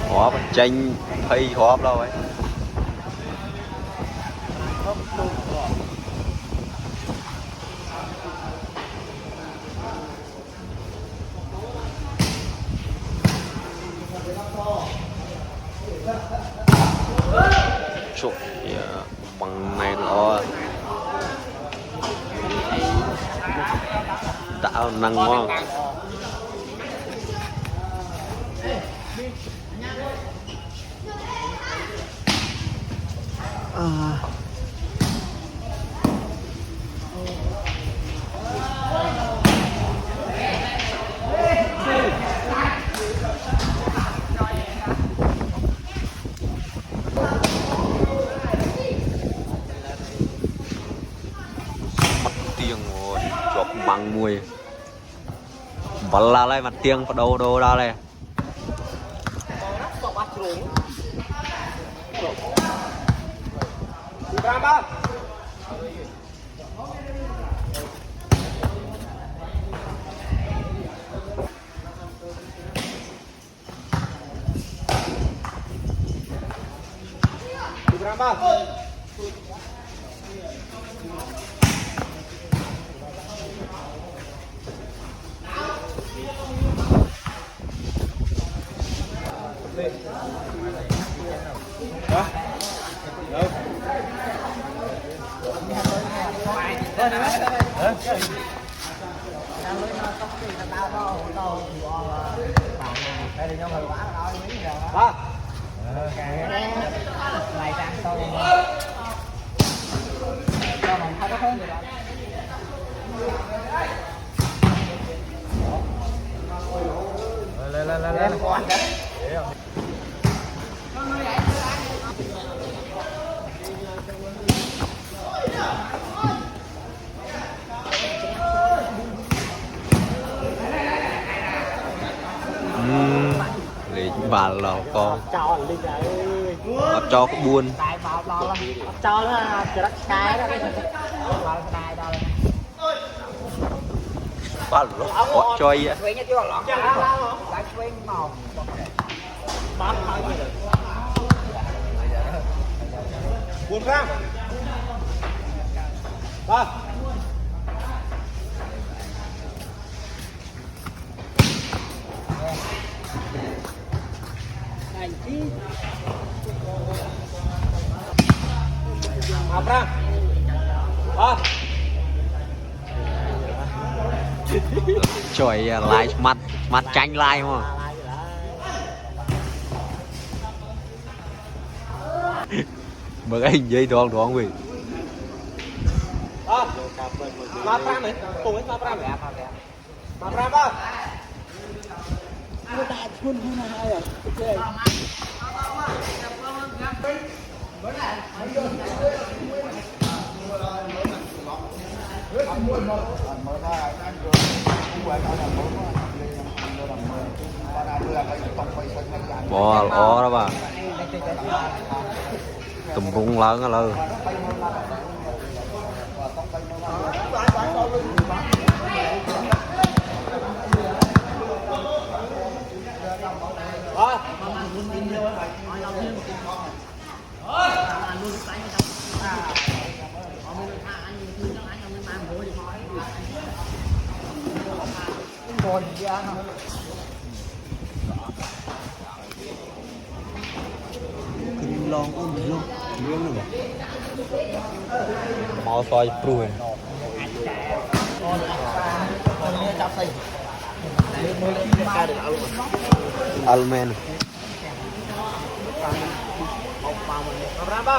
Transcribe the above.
Họp tranh hay họp đâu ấy. Chụp bằng này lo tạo năng ngon. Chọc bằng mùi vẫn là lại mặt tiếng vào đâu đâu ra đây bà lò con cho có buôn cho nó rất cái đó bà lò cho vậy buôn ra ba ra trời lại mặt tranh lại không mà cái hình dây đoan đoan vì ba pram này cùng với ba pram này ba pram ba bò lỏ đó bà tùm rung lớn á lơ mau soi pruy almen berapa